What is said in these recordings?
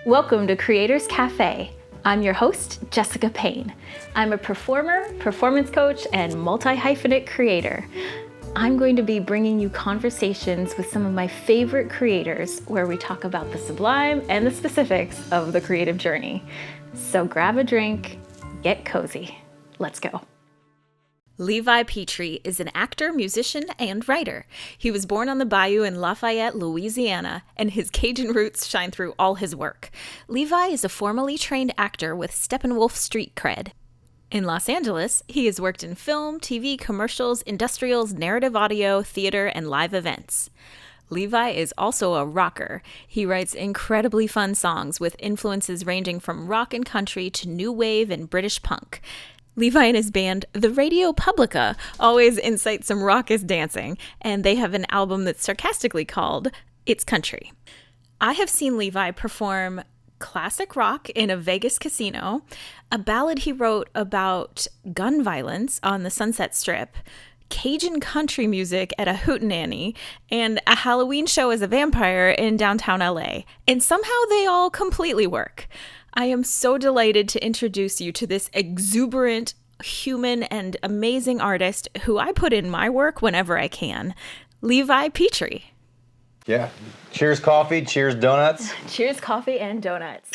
Welcome to Creators Cafe. I'm your host, Jessica Payne. I'm a performer, performance coach, and multi-hyphenate creator. I'm going to be bringing you conversations with some of my favorite creators where we talk about the sublime and the specifics of the creative journey. So grab a drink, get cozy. Let's go. Levi Petree is an actor, musician, and writer. He was born on the bayou in Lafayette, Louisiana, and his Cajun roots shine through all his work. Levi is a formally trained actor with Steppenwolf street cred. In Los Angeles, he has worked in film, TV, commercials, industrials, narrative audio, theater, and live events. Levi is also a rocker. He writes incredibly fun songs with influences ranging from rock and country to new wave and British punk. Levi and his band, the Radio Publica, always incite some raucus dancing, and they have an album that's sarcastically called It's Country. I have seen Levi perform classic rock in a Vegas casino, a ballad he wrote about gun violence on the Sunset Strip, Cajun country music at a hootenanny, and a Halloween show as a vampire in downtown LA. And somehow they all completely work. I am so delighted to introduce you to this exuberant, human, and amazing artist who I put in my work whenever I can, Levi Petree. Yeah. Cheers coffee, cheers donuts. Cheers coffee and donuts.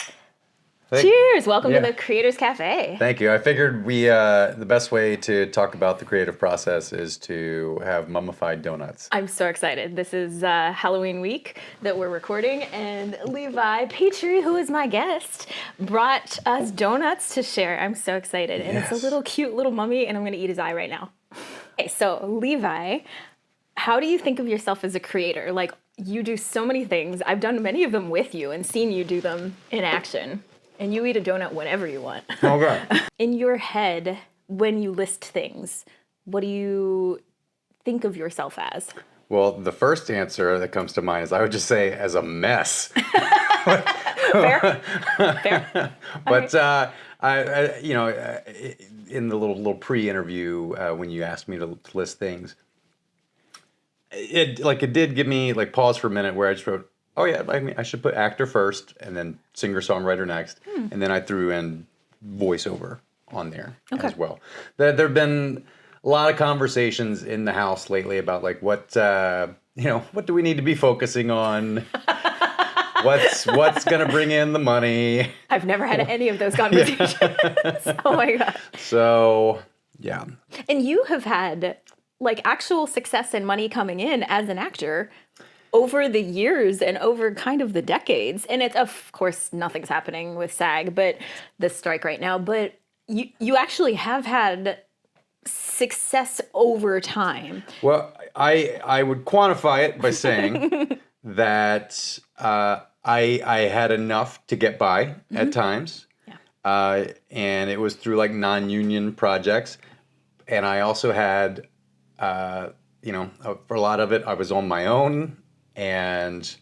Cheers! Welcome to the Creators Cafe. Thank you. I figured the best way to talk about the creative process is to have mummified donuts. I'm so excited. This is Halloween week that we're recording, and Levi Petree, who is my guest, brought us donuts to share. I'm so excited. And It's a little cute little mummy, and I'm going to eat his eye right now. Okay, so Levi, how do you think of yourself as a creator? Like, you do so many things. I've done many of them with you and seen you do them in action. And you eat a donut whenever you want. Okay. In your head, when you list things, what do you think of yourself as? Well, the first answer that comes to mind is I would just say as a mess. Fair. Fair. But I in the little pre-interview when you asked me to list things, it did give me pause for a minute where I just wrote, oh yeah, I should put actor first and then singer-songwriter next. And then I threw in voiceover on there as well. There have been a lot of conversations in the house lately about what do we need to be focusing on? What's going to bring in the money? I've never had any of those conversations. Oh my God. So, yeah. And you have had actual success and money coming in as an actor over the years and over kind of the decades. And it's, of course, nothing's happening with SAG, but the strike right now. But you actually have had success over time. Well, I would quantify it by saying that I had enough to get by at times. Yeah. And it was through non-union projects. And I also had, for a lot of it, I was on my own. And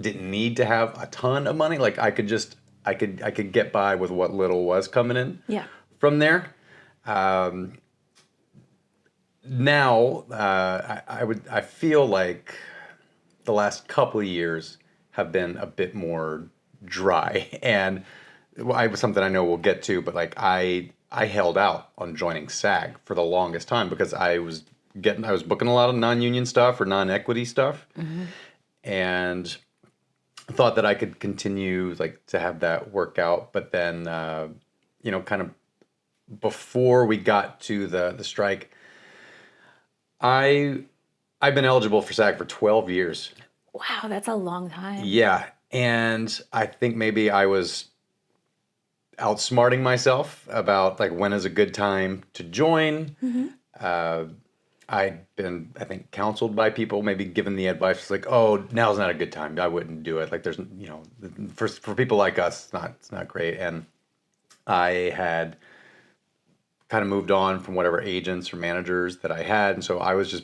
didn't need to have a ton of money. I could get by with what little was coming in. Yeah. From there. Now I feel like the last couple of years have been a bit more dry, and something I know we'll get to, but I held out on joining SAG for the longest time because I was booking a lot of non-union stuff or non-equity stuff, and thought that I could continue to have that work out. But then, kind of before we got to the strike, I've been eligible for SAG for 12 years. Wow, that's a long time. Yeah, and I think maybe I was outsmarting myself about when is a good time to join. I'd been, I think, counseled by people, maybe given the advice, oh, now's not a good time. I wouldn't do it. There's, for people like us, it's not great. And I had kind of moved on from whatever agents or managers that I had. And so I was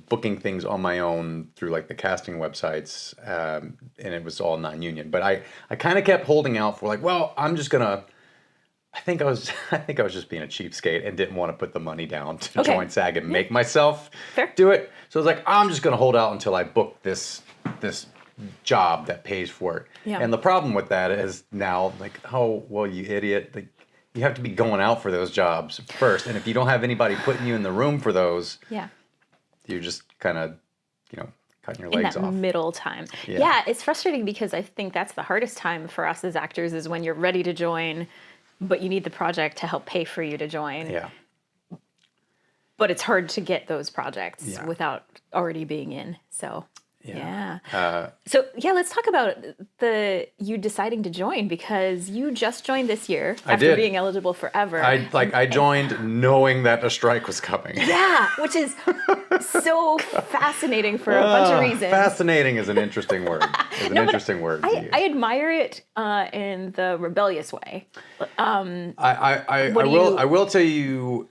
booking things on my own through the casting websites. And it was all non-union. But I kind of kept holding out for I'm just going to, I think I was just being a cheapskate and didn't want to put the money down to join SAG and make myself do it. So I was I'm just going to hold out until I book this job that pays for it. Yeah. And the problem with that is now, like, oh, well, you idiot. Like, you have to be going out for those jobs first. And if you don't have anybody putting you in the room for those, you're just kind of, cutting your legs in that off. middle time. Yeah, it's frustrating because I think that's the hardest time for us as actors is when you're ready to join, but you need the project to help pay for you to join. Yeah. But it's hard to get those projects without already being in. So, let's talk about you deciding to join because you just joined this year after being eligible forever. I joined knowing that a strike was coming. Yeah, which is so fascinating for a bunch of reasons. Fascinating is an interesting word. Interesting word to use. I admire it in the rebellious way. I will tell you,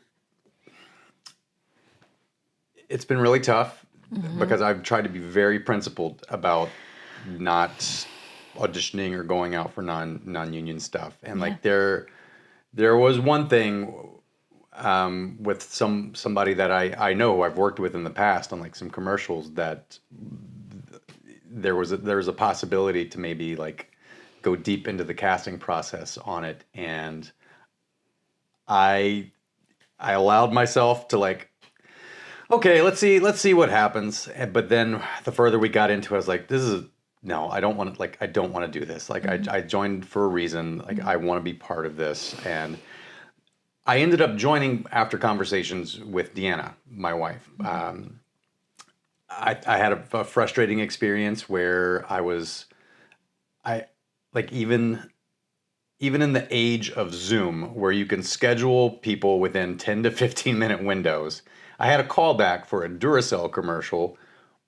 it's been really tough because I've tried to be very principled about not auditioning or going out for non-union stuff. And like there was one thing with somebody that I know who I've worked with in the past on like some commercials that there was a possibility to maybe like go deep into the casting process on it, and I allowed myself to like, okay, let's see what happens. But then the further we got into it, I was like, I don't want to do this. Like I joined for a reason. Like I want to be part of this. And I ended up joining after conversations with Deanna, my wife. I had a frustrating experience where even in the age of Zoom, where you can schedule people within 10 to 15 minute windows, I had a callback for a Duracell commercial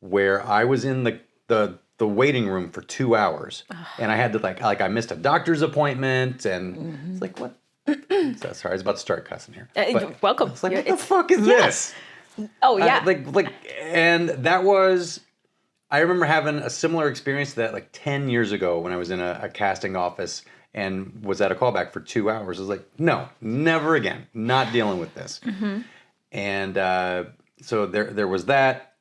where I was in the waiting room for 2 hours, and I had to I missed a doctor's appointment, and it's like, what? Sorry, I was about to start cussing here. Welcome. It's like, what the fuck is this? Oh yeah. And that was, I remember having a similar experience to that like 10 years ago when I was in a casting office and was at a callback for 2 hours. I was like, no, never again. Not dealing with this. And so there was that.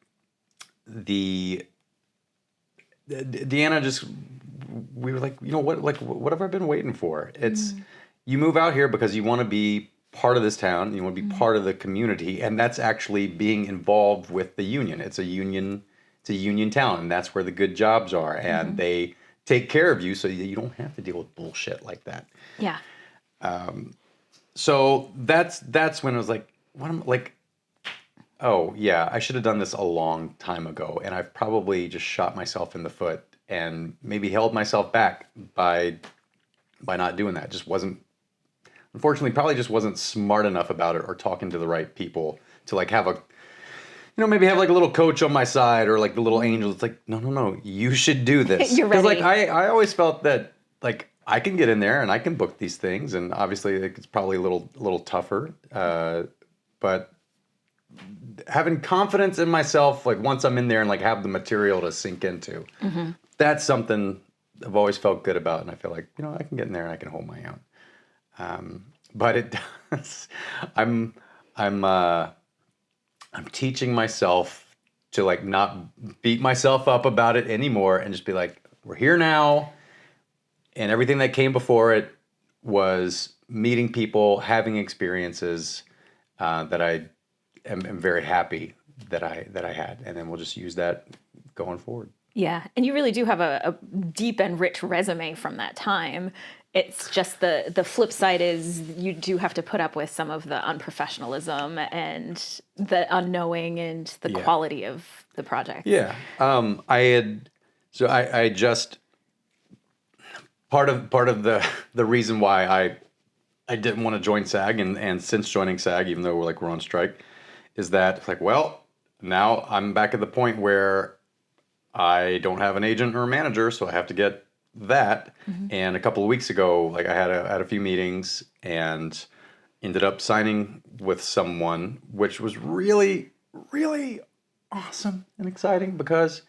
Deanna we were like, what have I been waiting for? It's, you move out here because you want to be part of this town, you want to be part of the community, and that's actually being involved with the union. It's a union town, and that's where the good jobs are, and they take care of you so you don't have to deal with bullshit like that. Yeah. So that's when I was like, oh yeah, I should have done this a long time ago, and I've probably just shot myself in the foot and maybe held myself back by not doing that. Unfortunately, probably just wasn't smart enough about it or talking to the right people to like have maybe have like a little coach on my side or like the little angel. It's like, no, you should do this. You're ready. Because like I always felt that like I can get in there and I can book these things, and obviously it's probably a little tougher. But having confidence in myself, like once I'm in there and like have the material to sink into, that's something I've always felt good about, and I feel like I can get in there and I can hold my own. But it does. I'm teaching myself to like not beat myself up about it anymore and just be like, we're here now, and everything that came before it was meeting people, having experiences that I am very happy that I had, and then we'll just use that going forward. Yeah, and you really do have a deep and rich resume from that time. It's just the flip side is you do have to put up with some of the unprofessionalism and the unknowing and the quality of the project. Yeah, I just part of the reason why I didn't want to join SAG and since joining SAG, even though we're on strike, is that like, well, now I'm back at the point where I don't have an agent or a manager, so I have to get that. And a couple of weeks ago, like I had a few meetings and ended up signing with someone, which was really, really awesome and exciting because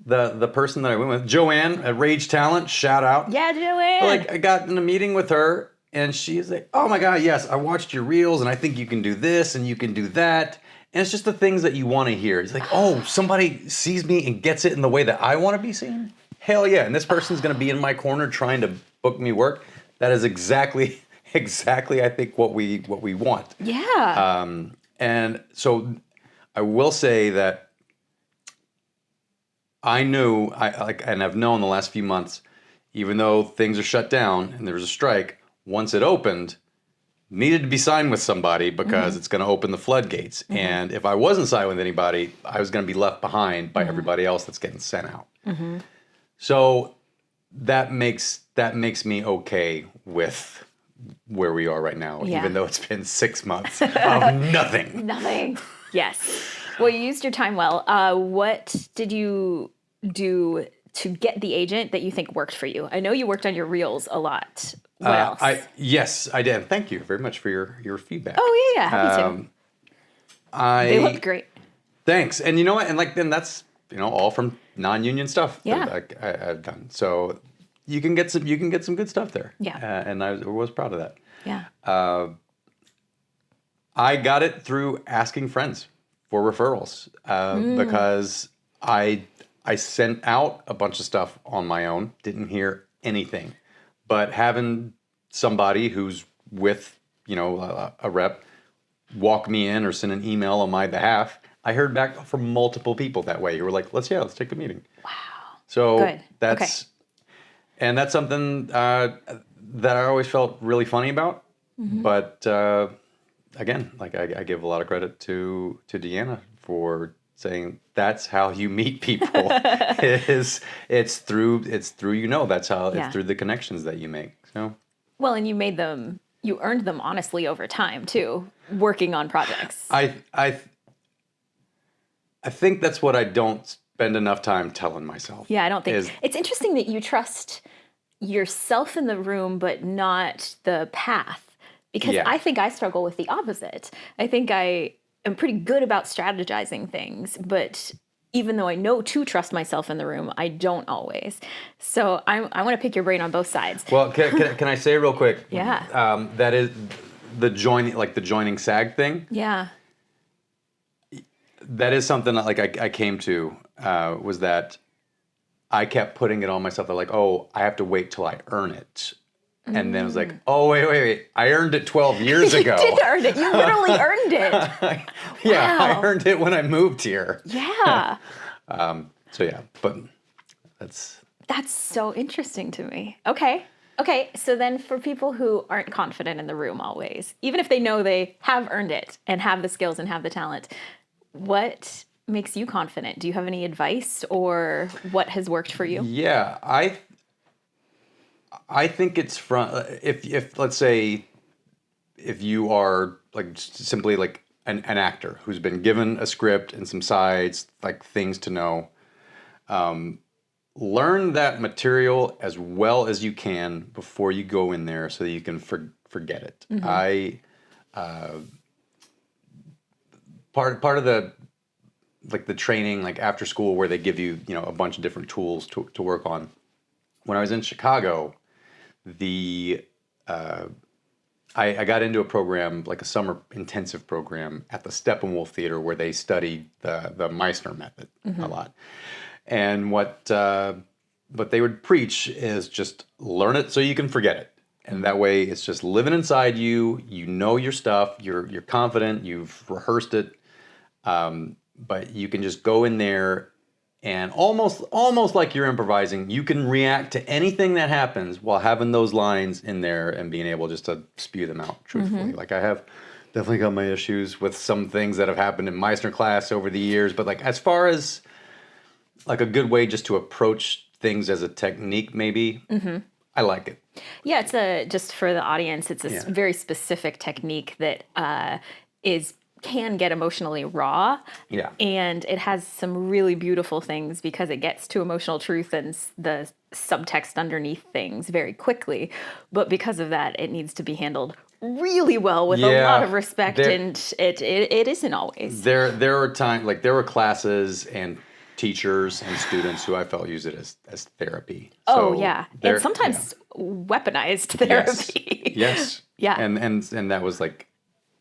the person that I went with, Joanne at Rage Talent, shout out. Yeah, Joanne. Like I got in a meeting with her and she's like, oh my God, yes, I watched your reels and I think you can do this and you can do that. And it's just the things that you want to hear. It's like, oh, somebody sees me and gets it in the way that I want to be seen. Hell yeah. And this person's going to be in my corner trying to book me work. That is exactly, I think, what we want. Yeah. And so I will say that I knew, and I've known the last few months, even though things are shut down and there was a strike, once it opened, needed to be signed with somebody because it's going to open the floodgates. And if I wasn't signed with anybody, I was going to be left behind by everybody else that's getting sent out. So that makes me okay with where we are right now, even though it's been 6 months of nothing. Nothing. Yes. Well, you used your time well. What did you do to get the agent that you think worked for you? I know you worked on your reels a lot. What else? Yes, I did. Thank you very much for your feedback. Oh yeah, happy to. They looked great. Thanks. And you know what? And that's all from non-union stuff that I've done. So you can get some good stuff there. Yeah. And I was proud of that. Yeah. I got it through asking friends for referrals because I sent out a bunch of stuff on my own, didn't hear anything. But having somebody who's with, a rep walk me in or send an email on my behalf, I heard back from multiple people that way who were like, let's take a meeting. Wow. So good. that's something that I always felt really funny about. But again, I give a lot of credit to Deanna for saying that's how you meet people. It's through that's how it's through the connections that you make. So well, and you earned them honestly over time too, working on projects. I think that's what I don't spend enough time telling myself. Yeah, I don't think it's interesting that you trust yourself in the room but not the path, because I think I struggle with the opposite. I think I am pretty good about strategizing things, but even though I know to trust myself in the room, I don't always. So I want to pick your brain on both sides. Well, can I say real quick? Yeah. That is the joining SAG thing. Yeah. That is something that I came to was that I kept putting it on myself. They're like, oh, I have to wait till I earn it. And then it was like, oh, wait. I earned it 12 years ago. You did earn it. You literally earned it. Yeah, Wow. I earned it when I moved here. Yeah. But that's so interesting to me. Okay, so then for people who aren't confident in the room always, even if they know they have earned it and have the skills and have the talent, what makes you confident? Do you have any advice or what has worked for you? Yeah, I think it's from if let's say if you are simply an actor who's been given a script and some sides, things to know, learn that material as well as you can before you go in there so that you can forget it. Part of the the training after school where they give you a bunch of different tools to work on. When I was in Chicago, I got into a program, a summer intensive program at the Steppenwolf Theater where they studied the Meissner method a lot. And what they would preach is just learn it so you can forget it. And that way it's just living inside you. You know your stuff. You're confident. You've rehearsed it. But you can just go in there and almost like you're improvising, you can react to anything that happens while having those lines in there and being able just to spew them out truthfully. I have definitely got my issues with some things that have happened in Meissner class over the years, but as far as a good way just to approach things as a technique, maybe, I like it. Yeah, it's just for the audience, it's a very specific technique that can get emotionally raw. Yeah. And it has some really beautiful things because it gets to emotional truth and the subtext underneath things very quickly. But because of that, it needs to be handled really well with a lot of respect, and it isn't always. There are times, there were classes and teachers and students who I felt use it as therapy. So and sometimes weaponized therapy. Yes. Yeah. And that was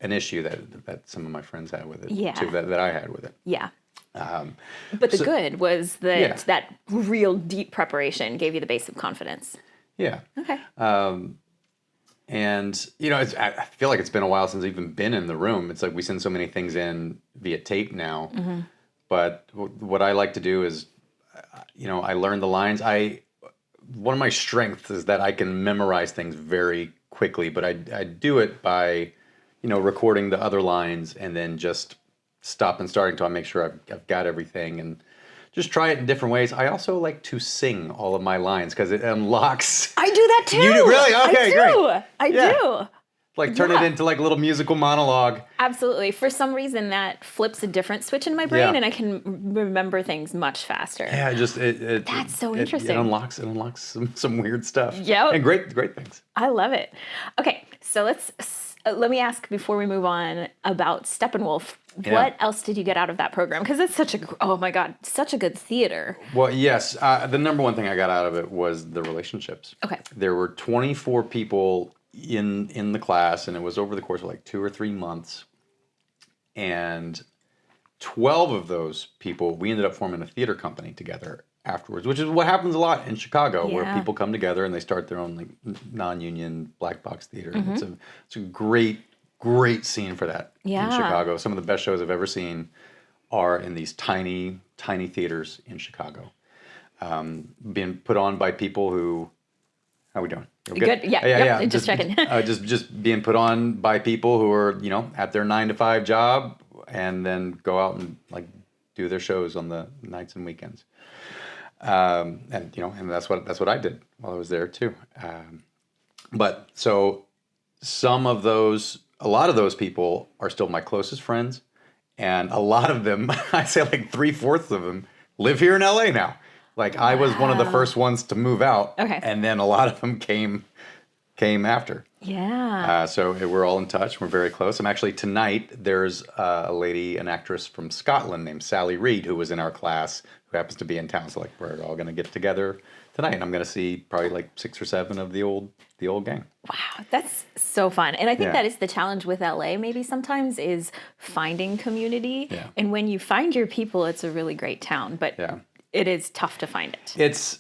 an issue that some of my friends had with it Yeah. too, that I had with it. Yeah. But the good was that that real deep preparation gave you the base of confidence. Yeah. Okay. And, I feel like it's been a while since I've even been in the room. It's like we send so many things in via tape now. Mm-hmm. But what I like to do is, I learn the lines. One of my strengths is that I can memorize things very quickly, but I do it by, recording the other lines and then just stop and starting until I make sure I've got everything and just try it in different ways. I also like to sing all of my lines because it unlocks. I do that too. You do? Really? Okay, great. I do. Like turn it into like a little musical monologue. Absolutely. For some reason, that flips a different switch in my brain, and I can remember things much faster. Yeah, That's so interesting. It unlocks some weird stuff. Yeah, and great things. I love it. Okay, so let me ask before we move on about Steppenwolf. What else did you get out of that program? Because it's such a good theater. Well, yes. The number one thing I got out of it was the relationships. Okay. There were 24 people in the class, and it was over the course of like 2 or 3 months. And 12 of those people, we ended up forming a theater company together afterwards, which is what happens a lot in Chicago, where people come together and they start their own like non-union black box theater. Mm-hmm. And it's a great scene for that in Chicago. Some of the best shows I've ever seen are in these tiny theaters in Chicago, being put on by people who. How we doing? Good. Yeah. Just checking. just being put on by people who are at their 9-to-5 job and then go out and like do their shows on the nights and weekends. And that's what I did while I was there too. But so a lot of those people are still my closest friends, and a lot of them, I say like 3/4 of them, live here in LA now. Like I was one of the first ones to move out, and then a lot of them came after. Yeah. So we're all in touch. We're very close. Actually tonight there's an actress from Scotland named Sally Reed who was in our class who happens to be in town. So like we're all going to get together tonight, and I'm going to see probably like 6 or 7 of the old gang. Wow, that's so fun. And I think that is the challenge with LA maybe sometimes is finding community. Yeah. And when you find your people, it's a really great town. But it is tough to find it. It's,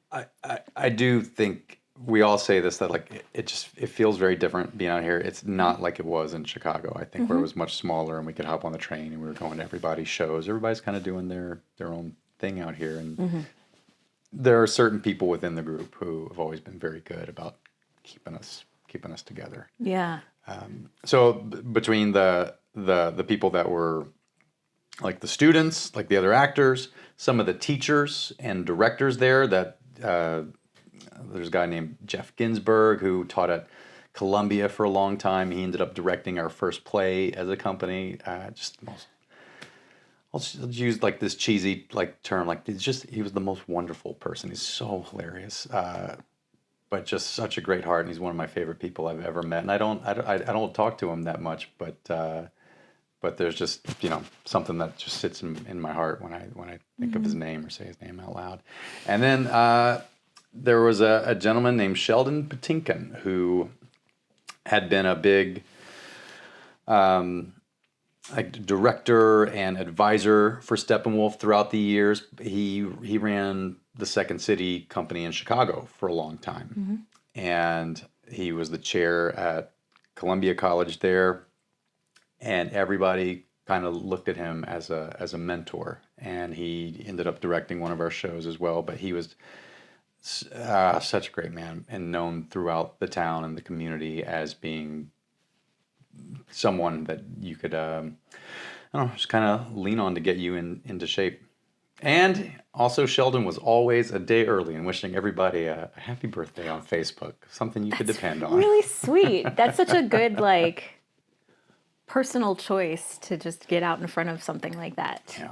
I do think we all say this, that like it feels very different being out here. It's not like it was in Chicago, I think, where it was much smaller and we could hop on the train and we were going to everybody's shows. Everybody's kind of doing their own thing out here. And there are certain people within the group who have always been very good about keeping us together. Yeah. So between the people that were like the students, like the other actors, some of the teachers and directors there, that there's a guy named Jeff Ginsberg who taught at Columbia for a long time. He ended up directing our first play as a company. I'll use like this cheesy like term, like he was the most wonderful person. He's so hilarious, but just such a great heart, and he's one of my favorite people I've ever met. And I don't talk to him that much, but there's just something that just sits in my heart when I think of his name or say his name out loud. And then there was a gentleman named Sheldon Patinkin who had been a big director and advisor for Steppenwolf throughout the years. He ran the Second City company in Chicago for a long time, and he was the chair at Columbia College there. And everybody kind of looked at him as a mentor, and he ended up directing one of our shows as well. But he was such a great man and known throughout the town and the community as being someone that you could, just kind of lean on to get you into shape. And also Sheldon was always a day early and wishing everybody a happy birthday on Facebook, something you could depend on. Really sweet. That's such a good, personal choice to just get out in front of something like that. Yeah.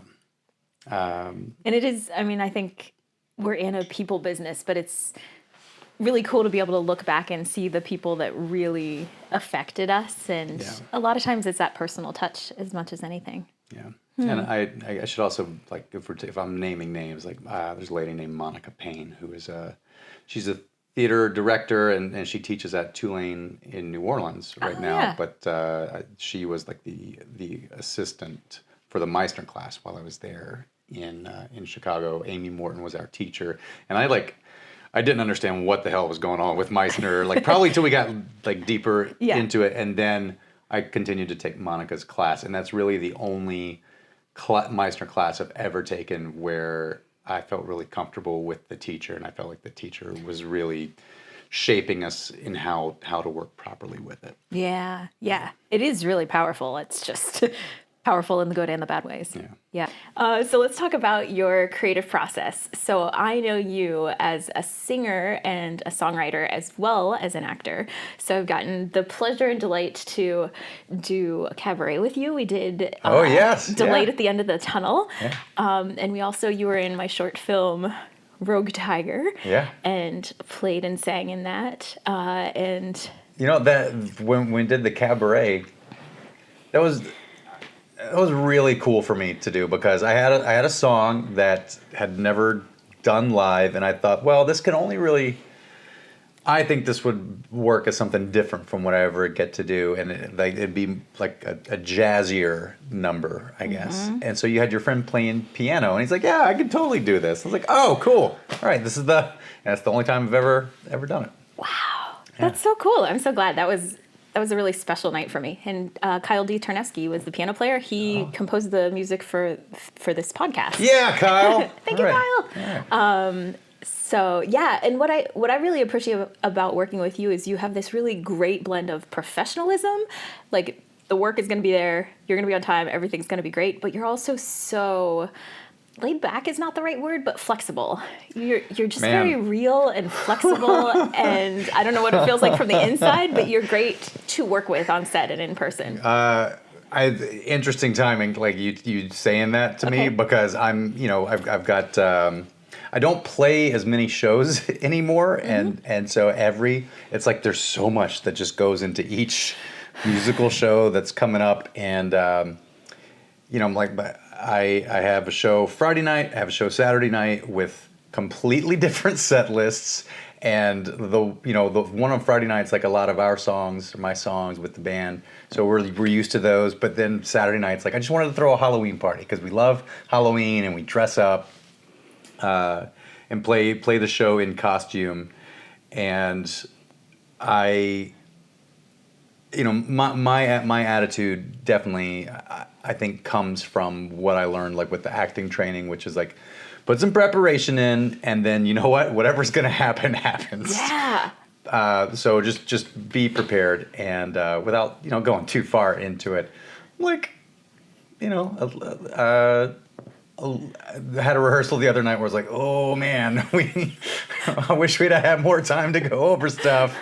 And it is, I think we're in a people business, but it's really cool to be able to look back and see the people that really affected us. And a lot of times it's that personal touch as much as anything. Yeah. And I should also, if I'm naming names, there's a lady named Monica Payne, who is she's a theater director, and she teaches at Tulane in New Orleans right now. Yeah. But she was like the assistant for the Meissner class while I was there in Chicago. Amy Morton was our teacher, and I didn't understand what the hell was going on with Meissner, like probably till we got like deeper into it, and then I continued to take Monica's class, and that's really the only Meissner class I've ever taken where I felt really comfortable with the teacher, and I felt like the teacher was really shaping us in how to work properly with it. Yeah. It is really powerful. It's just powerful in the good and the bad ways. Yeah. So let's talk about your creative process. So I know you as a singer and a songwriter as well as an actor. So I've gotten the pleasure and delight to do a cabaret with you. We did Delight at the End of the Tunnel. Yeah. And you were in my short film Rogue Tiger. Yeah. And played and sang in that. And you know that when we did the cabaret, that was really cool for me to do, because I had a song that had never done live, and I thought, well, this can only really, I think this would work as something different from what I ever get to do, and it'd be like a jazzier number, I guess. And so you had your friend playing piano, and he's like, yeah, I can totally do this. I was like, oh, cool. All right, that's the only time I've ever done it. Wow. Yeah. That's so cool. I'm so glad. That was a really special night for me. And Kyle D. Tarneski was the piano player. He composed the music for this podcast. Yeah, Kyle. Thank you, Kyle. Right. So yeah, and what I really appreciate about working with you is you have this really great blend of professionalism. Like, the work is going to be there, you're going to be on time, everything's going to be great, but you're also so laid back is not the right word, but flexible. You're just very real and flexible, and I don't know what it feels like from the inside, but you're great to work with on set and in person. Interesting timing, like you saying that to me, because I've got I don't play as many shows anymore, and so it's like there's so much that just goes into each musical show that's coming up, and I'm like, but I have a show Friday night, I have a show Saturday night with completely different set lists, and the one on Friday night's like a lot of our songs, my songs with the band, so we're used to those. But then Saturday night's like, I just wanted to throw a Halloween party because we love Halloween and we dress up and play the show in costume, and my attitude definitely, I think, comes from what I learned, like with the acting training, which is like, put some preparation in, and then you know what, whatever's gonna happen happens. Yeah. So just be prepared, and without going too far into it, like I had a rehearsal the other night where I was like, oh man, I wish we'd had more time to go over stuff,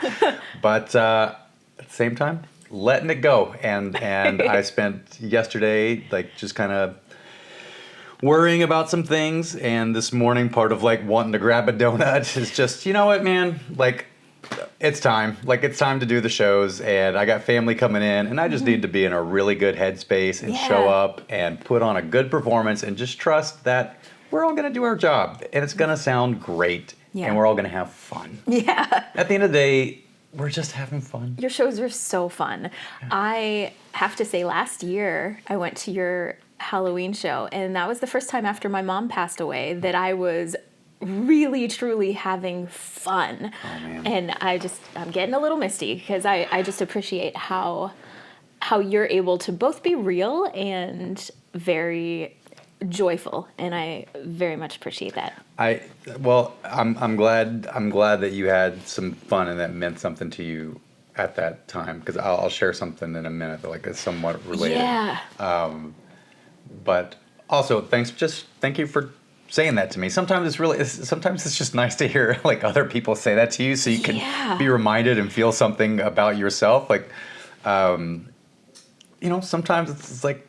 but at the same time, letting it go, and I spent yesterday like just kind of worrying about some things, and this morning part of like wanting to grab a donut is just, you know what, man, like it's time to do the shows, and I got family coming in, and I just need to be in a really good headspace and show up and put on a good performance and just trust that we're all going to do our job, and it's going to sound great, and we're all going to have fun. Yeah. At the end of the day, we're just having fun. Your shows are so fun. Yeah. I have to say, last year I went to your Halloween show, and that was the first time after my mom passed away that I was really truly having fun. Oh, man. And I'm getting a little misty because I just appreciate how you're able to both be real and very joyful, and I very much appreciate that. I'm glad that you had some fun and that meant something to you at that time, because I'll share something in a minute that like is somewhat related. Yeah. But also thank you for saying that to me. Sometimes it's just nice to hear like other people say that to you, so you can be reminded and feel something about yourself. Like, sometimes it's like,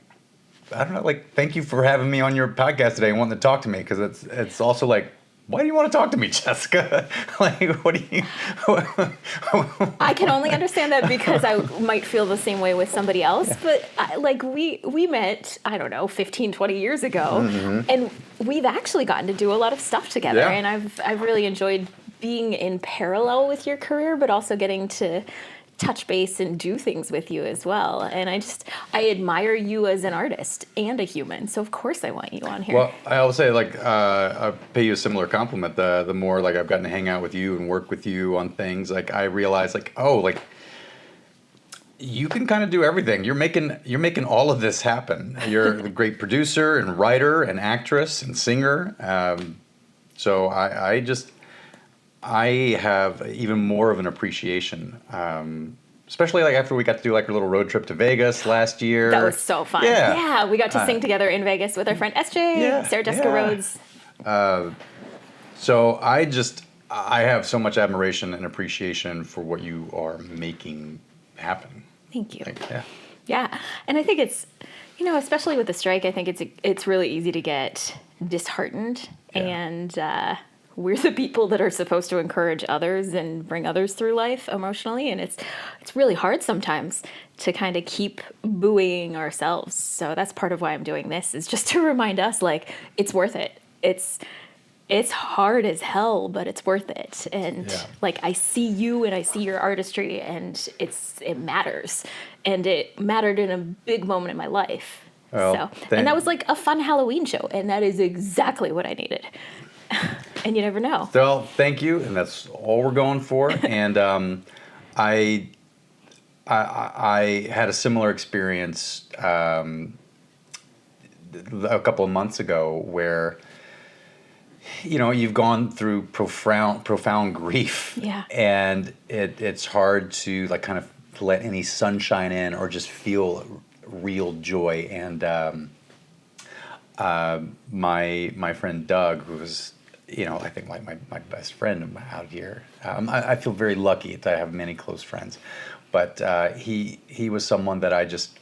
I don't know, like, thank you for having me on your podcast today and wanting to talk to me, because it's also like, why do you want to talk to me, Jessica? Like, what do you... I can only understand that because I might feel the same way with somebody else, but we met, I don't know, 15, 20 years ago, and we've actually gotten to do a lot of stuff together, and I've really enjoyed being in parallel with your career, but also getting to touch base and do things with you as well. And I admire you as an artist and a human. So of course I want you on here. Well, I will say, like, I pay you a similar compliment. The more, like, I've gotten to hang out with you and work with you on things, like, I realize, like, oh, like, you can kind of do everything. You're making all of this happen. You're a great producer and writer and actress and singer. So I have even more of an appreciation, especially like after we got to do like a little road trip to Vegas last year. That was so fun. Yeah, we got to sing together in Vegas with our friend SJ, Sarah Jessica Rhodes. So I have so much admiration and appreciation for what you are making happen. Thank you. Like, yeah, and I think it's, especially with the strike, I think it's really easy to get disheartened, and we're the people that are supposed to encourage others and bring others through life emotionally, and it's really hard sometimes to kind of keep buoying ourselves. So that's part of why I'm doing this, is just to remind us, like, it's worth it. It's hard as hell, but it's worth it. And like, I see you and I see your artistry, and it matters. And it mattered in a big moment in my life. Well, and that was like a fun Halloween show, and that is exactly what I needed. And you never know. Well, thank you, and that's all we're going for. And I had a similar experience a couple of months ago where, you've gone through profound grief, and it's hard to like kind of let any sunshine in or just feel real joy. And my friend Doug, who was, I think like my best friend out here. I feel very lucky that I have many close friends, but he was someone that I just,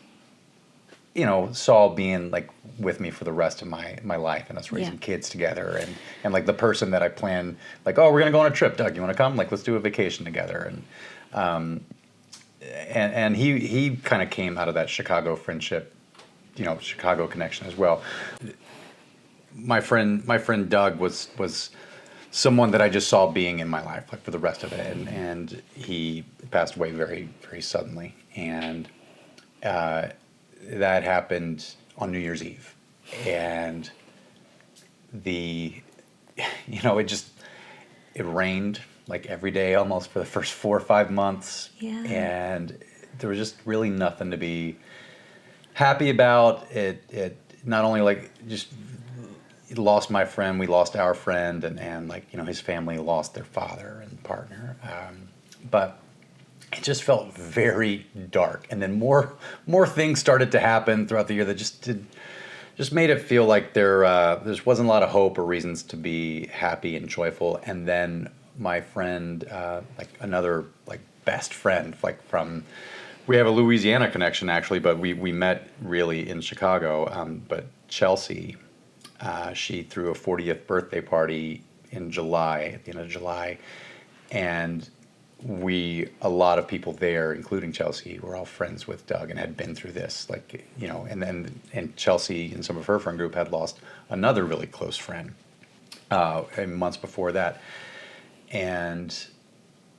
saw being like with me for the rest of my life, and us raising kids together, and like the person that I planned, like, oh, we're gonna go on a trip, Doug, you want to come? Like, let's do a vacation together. And he kind of came out of that Chicago friendship, Chicago connection as well. My friend Doug was someone that I just saw being in my life like for the rest of it, and he passed away very, very suddenly, and that happened on New Year's Eve, and it rained like every day almost for the first 4 or 5 months, and there was just really nothing to be happy about. It not only like just lost my friend, we lost our friend, and like, his family lost their father and partner, but it just felt very dark. And then more things started to happen throughout the year that just made it feel like there wasn't a lot of hope or reasons to be happy and joyful. And then my friend, like another like best friend, like we have a Louisiana connection actually, but we met really in Chicago. But Chelsea, she threw a 40th birthday party in July, at the end of July, and a lot of people there, including Chelsea, were all friends with Doug and had been through this, like, and Chelsea and some of her friend group had lost another really close friend months before that. And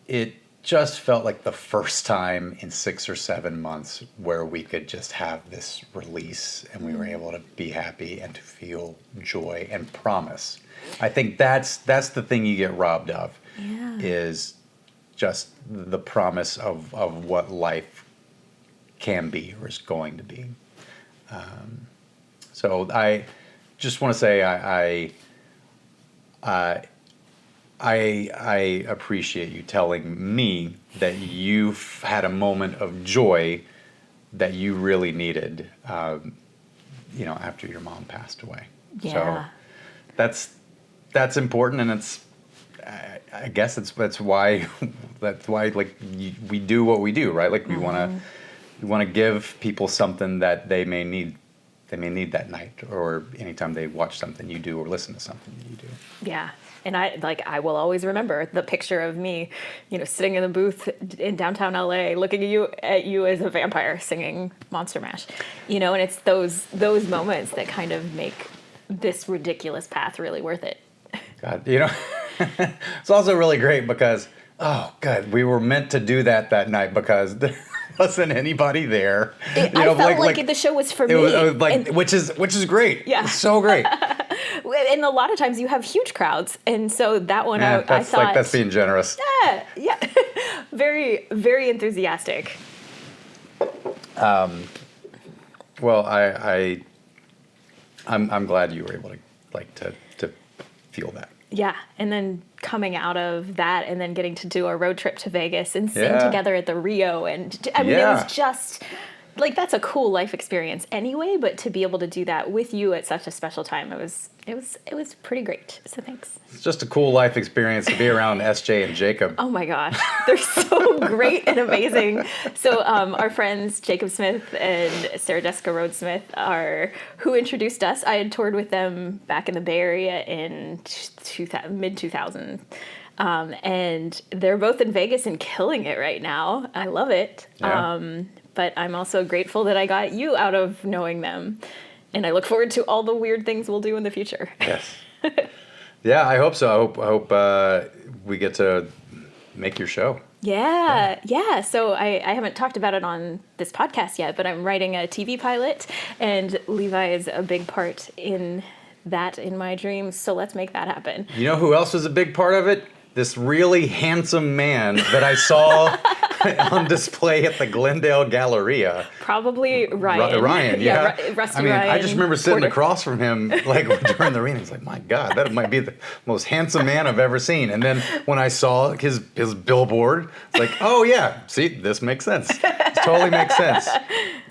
it just felt like the first time in 6 or 7 months where we could just have this release, and we were able to be happy and to feel joy and promise. I think that's the thing you get robbed of, is just the promise of what life can be or is going to be. So I just want to say I appreciate you telling me that you've had a moment of joy that you really needed, after your mom passed away. Yeah. So that's important, and it's, I guess that's why like we do what we do, right? Like we want to give people something that they may need that night, or anytime they watch something you do or listen to something you do. Yeah. And I will always remember the picture of me, sitting in the booth in downtown LA, looking at you as a vampire singing Monster Mash, and it's those moments that kind of make this ridiculous path really worth it. God, It's also really great because, oh, God, we were meant to do that night because there wasn't anybody there. I felt like the show was for me. Was like, which is great. Yeah. It's so great. And a lot of times you have huge crowds. And so that one, I thought... Like, that's being generous. Yeah. Very, very enthusiastic. Well, I'm glad you were able to feel that. Yeah, and then coming out of that and then getting to do a road trip to Vegas and sing together at the Rio. And I mean, it was just, like, that's a cool life experience anyway, but to be able to do that with you at such a special time, it was pretty great. So thanks. It's just a cool life experience to be around SJ and Jacob. Oh my gosh, they're so great and amazing. So our friends Jacob Smith and Sarah Jessica Rhodes-Smith are who introduced us. I had toured with them back in the Bay Area in mid-2000s. And they're both in Vegas and killing it right now. I love it. Yeah. But I'm also grateful that I got you out of knowing them. And I look forward to all the weird things we'll do in the future. Yes. Yeah, I hope so. I hope we get to make your show. Yeah. So I haven't talked about it on this podcast yet, but I'm writing a TV pilot, and Levi is a big part in that in my dreams. So let's make that happen. You know who else was a big part of it? This really handsome man that I saw on display at the Glendale Galleria. Probably Ryan. Ryan, yeah. Rusty I mean, Ryan. I just remember sitting Porter. across from him like during the reading. I was like, my God, that might be the most handsome man I've ever seen. And then when I saw his billboard, it's like, oh yeah, see, this makes sense. This totally makes sense.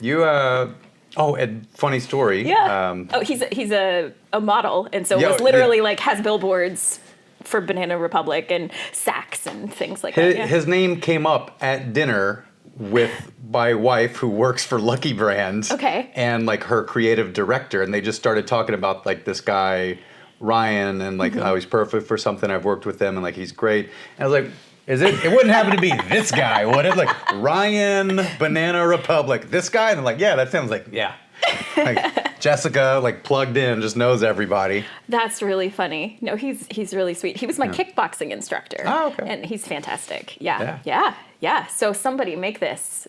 You, and funny story. Yeah. He's a model, and so was literally like has billboards for Banana Republic and Saks and things like that. Yeah. His name came up at dinner with my wife who works for Lucky Brand. Okay. And like her creative director, and they just started talking about like this guy Ryan and like how he's perfect for something. I've worked with him and like he's great. And I was like, it wouldn't happen to be this guy, would it? Like Ryan, Banana Republic, this guy? And I'm like, yeah, that sounds like, yeah. Like Jessica, like plugged in, just knows everybody. That's really funny. No, he's really sweet. He was my kickboxing instructor. Oh, okay. And he's fantastic. Yeah. So somebody make this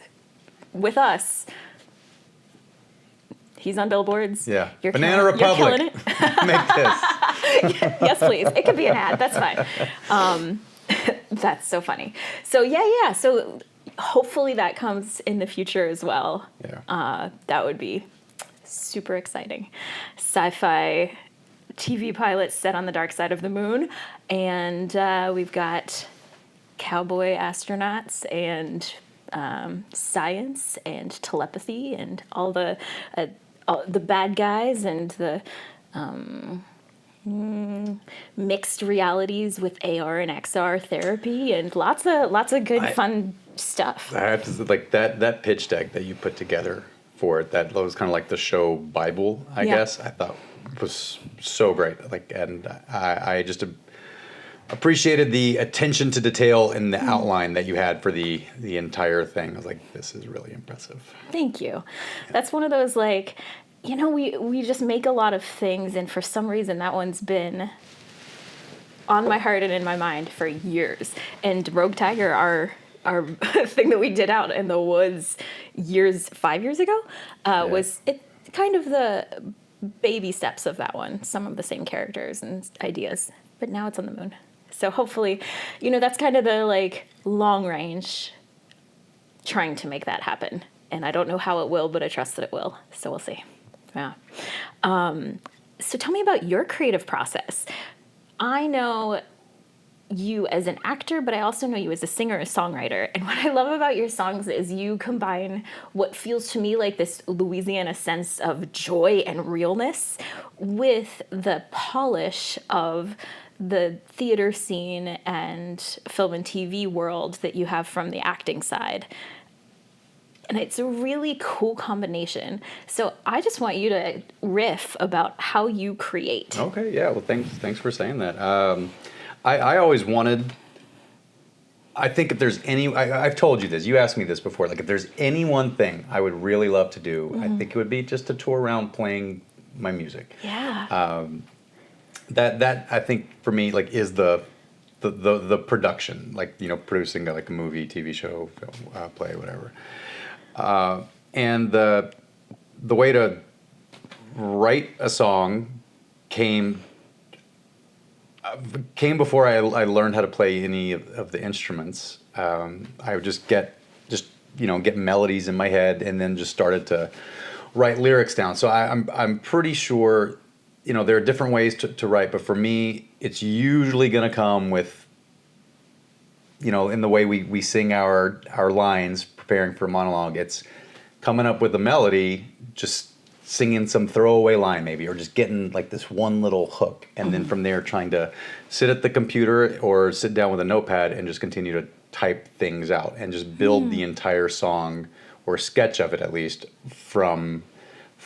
with us. He's on billboards. Yeah. You're Banana You're Republic. killing it. Make this. Yes, please. It could be an ad. That's fine. That's so funny. So yeah. So hopefully that comes in the future as well. Yeah. That would be super exciting. Sci-fi TV pilot set on the dark side of the moon, and we've got cowboy astronauts and science and telepathy and all the bad guys and the mixed realities with AR and XR therapy and lots of good fun stuff. Like that pitch deck that you put together for it, that was kind of like the show Bible, I guess. I thought was so great. Like, and I just appreciated the attention to detail in the outline that you had for the entire thing. I was like, this is really impressive. Thank you. That's one of those, like, you know, we just make a lot of things, and for some reason that one's been on my heart and in my mind for years. And Rogue Tiger, our thing that we did out in the woods 5 years ago, was it kind of the baby steps of that one. Some of the same characters and ideas, but now it's on the moon. So hopefully, you know, that's kind of the like long range trying to make that happen. And I don't know how it will, but I trust that it will. So we'll see. Yeah. So tell me about your creative process. I know you as an actor, but I also know you as a singer, a songwriter. And what I love about your songs is you combine what feels to me like this Louisiana sense of joy and realness with the polish of the theater scene and film and TV world that you have from the acting side. And it's a really cool combination. So I just want you to riff about how you create. Okay, yeah. Well, thanks for saying that. I always wanted, I think if there's I've told you this, you asked me this before, like if there's any one thing I would really love to do, I think it would be just to tour around playing my music. Yeah. That I think for me, like, is the the production, like, producing like a movie, TV show, film, play, whatever. And the way to write a song came before I learned how to play any of the instruments. I would just get melodies in my head, and then just started to write lyrics down. So I'm pretty sure, there are different ways to write, but for me, it's usually going to come with, in the way we sing our lines, preparing for a monologue. It's coming up with a melody, just singing some throwaway line maybe, or just getting like this one little hook, and then from there trying to sit at the computer or sit down with a notepad and just continue to type things out and just build the entire song, or sketch of it at least, from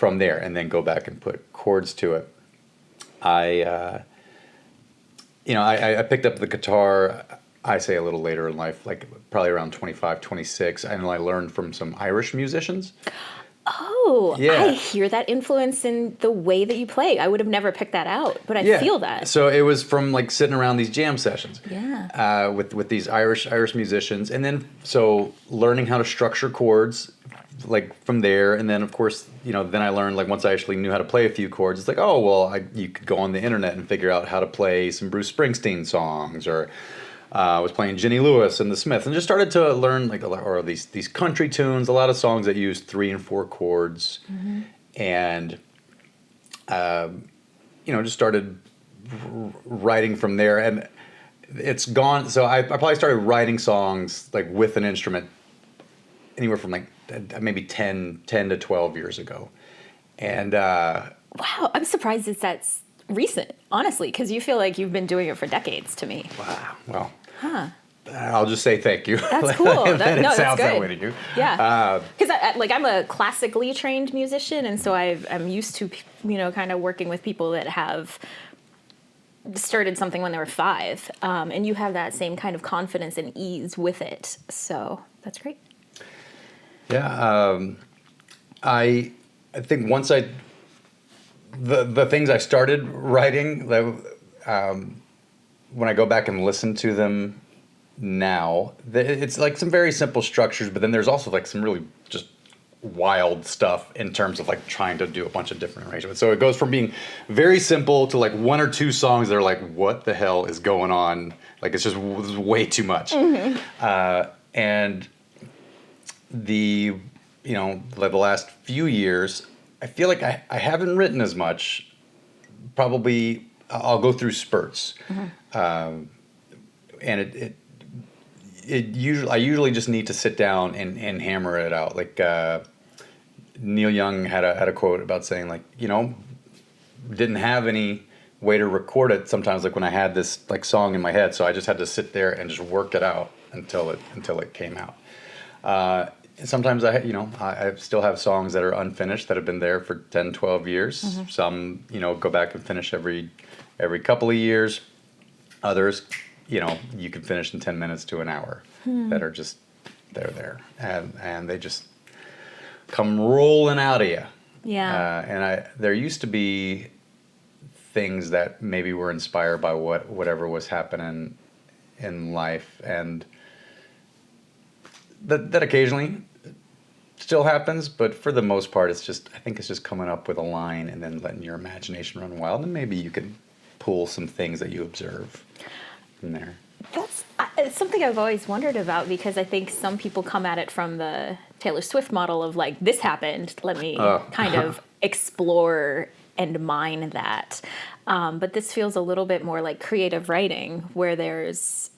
there, and then go back and put chords to it. I picked up the guitar, I say a little later in life, like probably around 25, 26, and I learned from some Irish musicians. Oh, Yeah. I hear that influence in the way that you play. I would have never picked that out, but I feel that. So it was from like sitting around these jam sessions, Yeah. with these Irish musicians, and then so learning how to structure chords, like from there, and then of course then I learned, like, once I actually knew how to play a few chords, it's like, oh well, you could go on the internet and figure out how to play some Bruce Springsteen songs, or I was playing Jenny Lewis and the Smiths, and just started to learn or these country tunes, a lot of songs that use 3 and 4 chords, and just started writing from there, and it's gone. So I probably started writing songs like with an instrument anywhere from like maybe 10 to 12 years ago, and Wow, I'm surprised that's recent, honestly, because you feel like you've been doing it for decades to me. wow, well. I'll just say thank you. That's cool. It sounds good. that way to you. Yeah, because I'm a classically trained musician, and so I'm used to kind of working with people that have started something when they were 5, and you have that same kind of confidence and ease with it. So that's great. Yeah, I think once the things I started writing, when I go back and listen to them now, it's like some very simple structures, but then there's also like some really just wild stuff in terms of like trying to do a bunch of different arrangements. So it goes from being very simple to like 1 or 2 songs that are like, what the hell is going on? Like, it's just way too much. And the last few years, I feel like I haven't written as much. Probably I'll go through spurts, and I usually just need to sit down and hammer it out. Like Neil Young had a quote about saying, like, didn't have any way to record it sometimes, like when I had this like song in my head, so I just had to sit there and just work it out until it came out. And sometimes I still have songs that are unfinished that have been there for 10, 12 years. Some, go back and finish every couple of years. Others, you can finish in 10 minutes to an hour, that are just, they're there. And they just come rolling out of you. Yeah. And there used to be things that maybe were inspired by whatever was happening in life, and that occasionally still happens, but for the most part, I think it's just coming up with a line and then letting your imagination run wild, and maybe you can pull some things that you observe from there. That's it's something I've always wondered about, because I think some people come at it from the Taylor Swift model of like, this happened, let me kind of explore and mine that. But this feels a little bit more like creative writing, where there's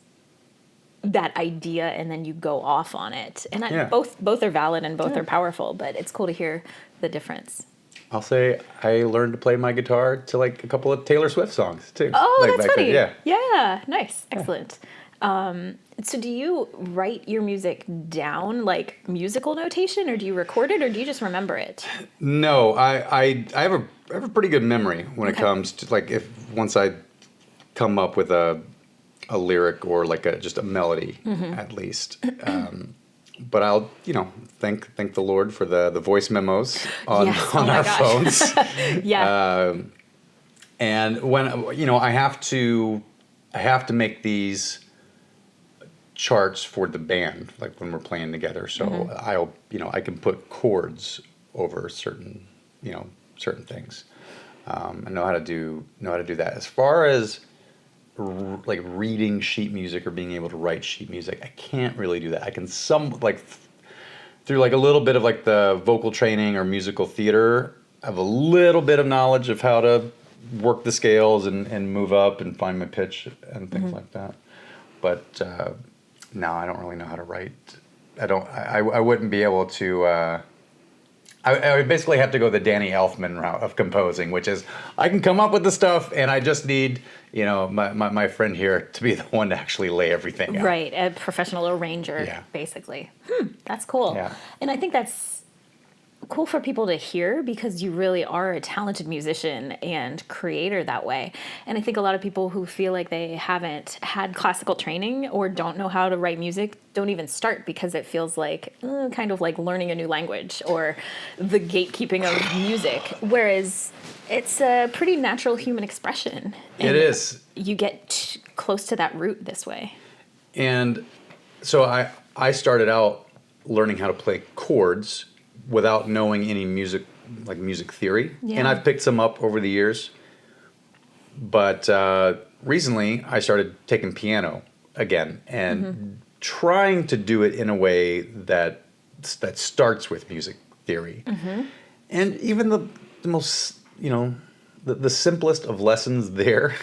that idea and then you go off on it. And both are valid and both are powerful, but it's cool to hear the difference. I'll say I learned to play my guitar to like a couple of Taylor Swift songs too. Oh, like that's funny. then. Yeah, nice. Excellent. So do you write your music down like musical notation, or do you record it, or do you just remember it? No, I have a pretty good memory when it comes to like, once I come up with a lyric or like just a melody, at least. But I'll, thank the Lord for the voice memos on our phones. Yeah. And when, I have to I have to make these charts for the band, like when we're playing together. So I can put chords over certain things. I know how to do that. As far as like reading sheet music or being able to write sheet music, I can't really do that. I can through like a little bit of like the vocal training or musical theater, I have a little bit of knowledge of how to work the scales and move up and find my pitch and things like that. But no, I don't really know how to write. I wouldn't be able to. I would basically have to go the Danny Elfman route of composing, which is I can come up with the stuff and I just need, my friend here to be the one to actually lay everything out. Right, a professional arranger, basically. That's cool. Yeah. And I think that's cool for people to hear because you really are a talented musician and creator that way. And I think a lot of people who feel like they haven't had classical training or don't know how to write music don't even start because it feels like kind of like learning a new language or the gatekeeping of music. Whereas it's a pretty natural human expression. It is. You get close to that root this way. And so I started out learning how to play chords without knowing any music theory. Yeah. And I've picked some up over the years. But recently I started taking piano again and trying to do it in a way that starts with music theory. And even the most, the simplest of lessons there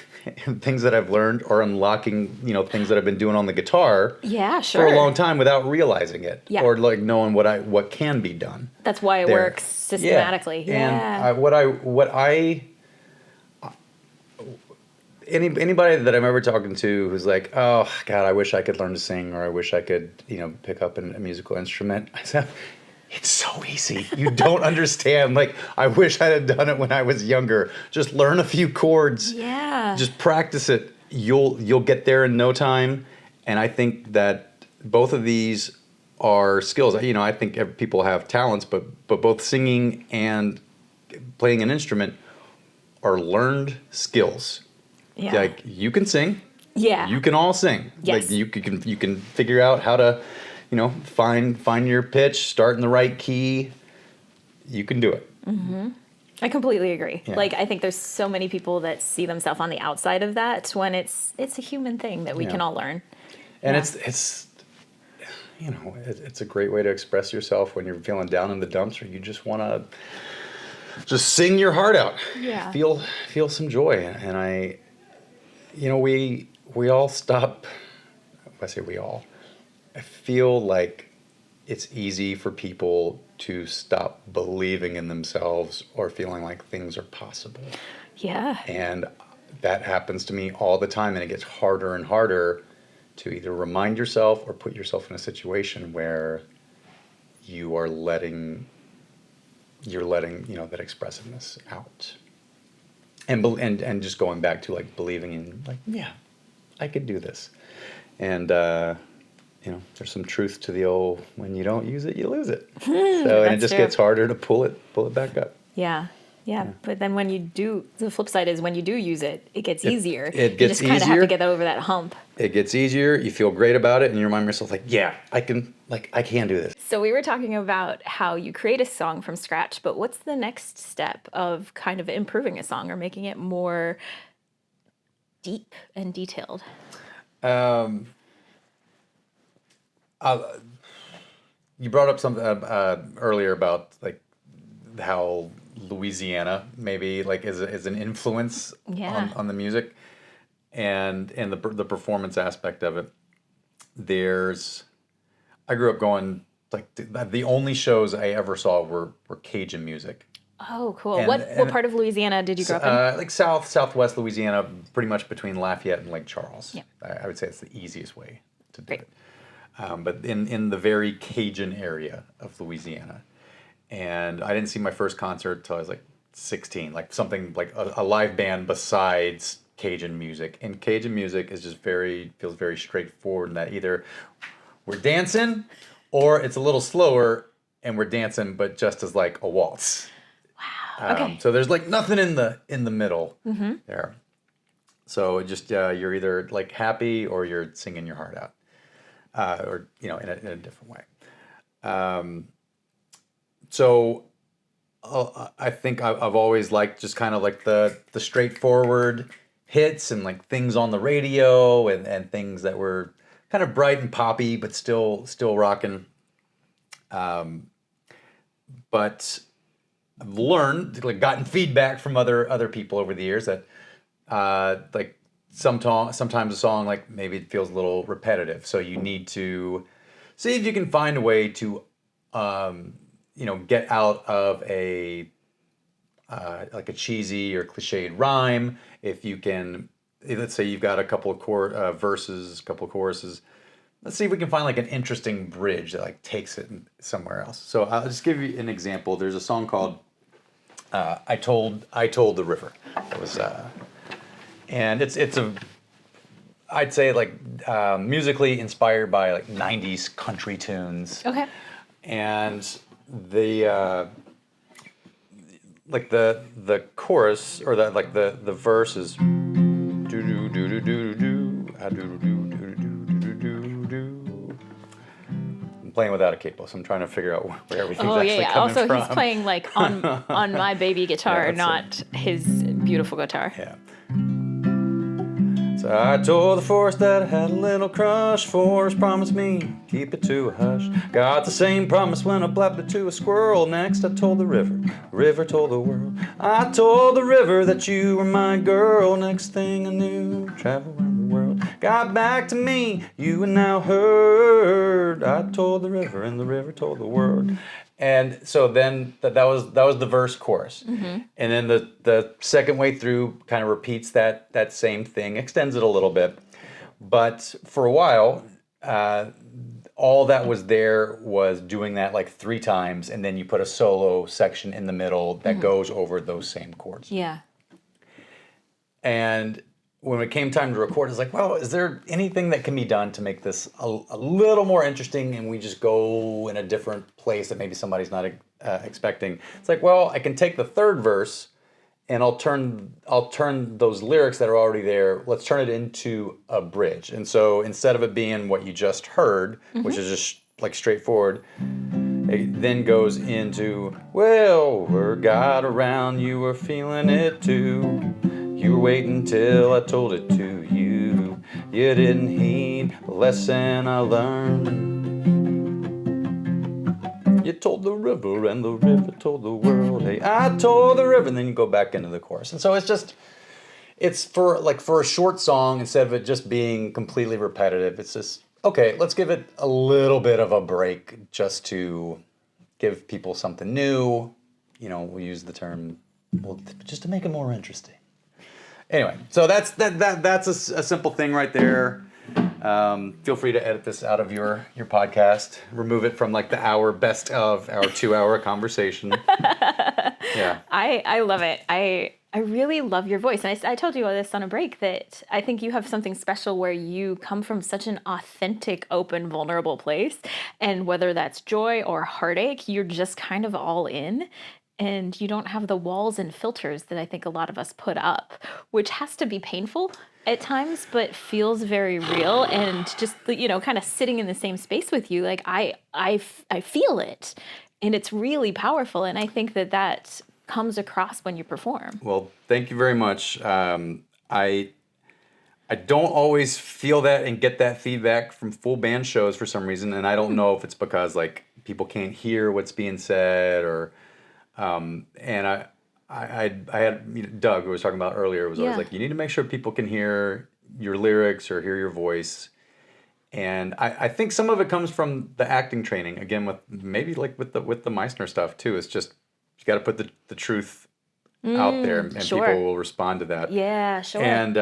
and things that I've learned are unlocking, things that I've been doing on the guitar for a long time without realizing it or like knowing what can be done. That's why it works systematically. Yeah. And anybody that I'm ever talking to who's like, oh God, I wish I could learn to sing or I wish I could, pick up a musical instrument. I said, it's so easy. You don't understand. Like, I wish I had done it when I was younger. Just learn a few chords. Yeah. Just practice it. You'll get there in no time. And I think that both of these are skills. I think people have talents, but both singing and playing an instrument are learned skills. Yeah. Like, you can sing. Yeah. You can all sing. Yes. Like, you can figure out how to, find your pitch, start in the right key. You can do it. I completely agree. Yeah. Like, I think there's so many people that see themselves on the outside of that when it's a human thing that we can all learn. And it's it's a great way to express yourself when you're feeling down in the dumps or you just want to just sing your heart out. Yeah. Feel some joy. And we all stop. I say we all. I feel like it's easy for people to stop believing in themselves or feeling like things are possible. Yeah. And that happens to me all the time, and it gets harder and harder to either remind yourself or put yourself in a situation where you're letting that expressiveness out. And just going back to like believing in like, yeah, I could do this. And there's some truth to the old, when you don't use it, you lose it. So, and it just gets harder to pull it back up. Yeah. But then when you do, the flip side is when you do use it, it gets easier. It gets you just kind of have easier. to get over that hump. It gets easier. You feel great about it, and you remind yourself, like, yeah, I can do this. So we were talking about how you create a song from scratch, but what's the next step of kind of improving a song or making it more deep and detailed? You brought up something earlier about like how Louisiana maybe like is an influence on the music and the performance aspect of it. I grew up going like the only shows I ever saw were Cajun music. Oh, cool. What part of Louisiana did you grow up in? Like southwest Louisiana, pretty much between Lafayette and Lake Charles. Yeah. I would say it's the easiest way to do Great. it. But in the very Cajun area of Louisiana. And I didn't see my first concert until I was like 16, like something like a live band besides Cajun music. And Cajun music is just feels very straightforward in that either we're dancing or it's a little slower and we're dancing, but just as like a waltz. Wow. Okay. So there's like nothing in the middle there. So it just you're either like happy or you're singing your heart out, or in a different way. So I think I've always liked just kind of like the straightforward hits and like things on the radio and things that were kind of bright and poppy but still rocking. But I've learned, like, gotten feedback from other people over the years that like sometimes a song, like, maybe it feels a little repetitive, so you need to see if you can find a way to get out of a like a cheesy or cliched rhyme. If you can, let's say you've got a couple of verses, a couple of choruses. Let's see if we can find like an interesting bridge that like takes it somewhere else. So I'll just give you an example. There's a song called "I Told the River." It was, and it's I'd say like musically inspired by like '90s country tunes. Okay. And the like the chorus or the verse is do do do do do do do do do do do do do. I'm playing without a capo, so I'm trying to figure out where everything's actually coming also, from. he's playing like on my baby guitar, Yeah, not his beautiful guitar. Yeah. So I told the forest that I had a little crush. Forest promised me, keep it to a hush. Got the same promise when I blabbed it to a squirrel. Next I told the river told the world. I told the river that you were my girl. Next thing I knew, travel around the world. Got back to me, you had now heard. I told the river and the river told the world. And so then that was the verse chorus. Mm-hmm. And then the second way through kind of repeats that same thing, extends it a little bit. But for a while, all that was there was doing that like 3 times, and then you put a solo section in the middle that goes over those same chords. Yeah. And when it came time to record, it's like, well, is there anything that can be done to make this a little more interesting, and we just go in a different place that maybe somebody's not expecting? It's like, well, I can take the third verse and I'll turn those lyrics that are already there, let's turn it into a bridge. And so instead of it being what you just heard, which is just like straightforward, it then goes into, well, word got around, you were feeling it too. You were waiting till I told it to you. You didn't heed the lesson I learned. You told the river and the river told the world. Hey, I told the river, and then you go back into the chorus. And so it's for a short song, instead of it just being completely repetitive, it's just, okay, let's give it a little bit of a break just to give people something new. We'll use the term, just to make it more interesting. Anyway, so that's a simple thing right there. Feel free to edit this out of your podcast. Remove it from like the best of our 2-hour conversation. Yeah. I love it. I really love your voice. And I told you all this on a break, that I think you have something special where you come from such an authentic, open, vulnerable place. And whether that's joy or heartache, you're just kind of all in. And you don't have the walls and filters that I think a lot of us put up, which has to be painful at times, but feels very real. And just, kind of sitting in the same space with you, like I feel it, and it's really powerful. And I think that comes across when you perform. Well, thank you very much. I don't always feel that and get that feedback from full band shows for some reason, and I don't know if it's because like people can't hear what's being said, or and I had Doug, who was talking about earlier, was always like, you need to make sure people can hear your lyrics or hear your voice. And I think some of it comes from the acting training, again, with maybe like with the Meissner stuff too. It's just, you got to put the truth out there, and sure. people will respond to that. Yeah, sure. And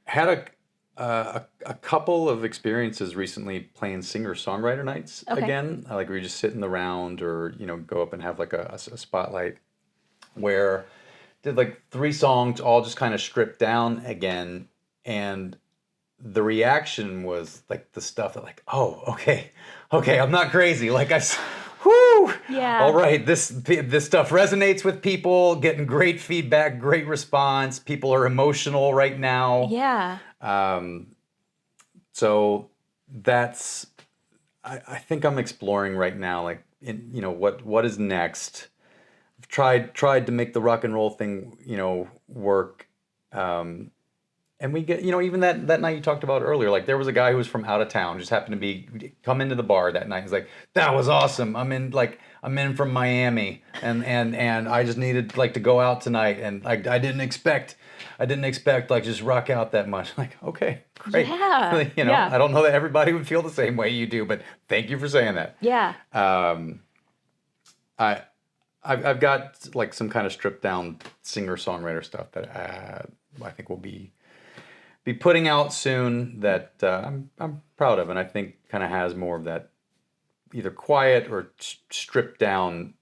had a couple of experiences recently playing singer-songwriter nights again. Like we just sit in the round, or go up and have like a spotlight, where did like 3 songs all just kind of stripped down again, and the reaction was like the stuff that like, oh, okay, I'm not crazy. Like whoo, Yeah. all right, this stuff resonates with people, getting great feedback, great response. People are emotional right now. Yeah. So that's, I think I'm exploring right now, like, what is next. I've tried to make the rock and roll thing, work. And we get, even that night you talked about earlier, like there was a guy who was from out of town, just happened to come into the bar that night. He's like, that was awesome. I'm in from Miami and I just needed like to go out tonight. And I didn't expect like just rock out that much. Like, okay, great. Yeah. Yeah. I don't know that everybody would feel the same way you do, but thank you for saying that. Yeah. I've got like some kind of stripped down singer-songwriter stuff that I think will be putting out soon that I'm proud of, and I think kind of has more of that either quiet or stripped down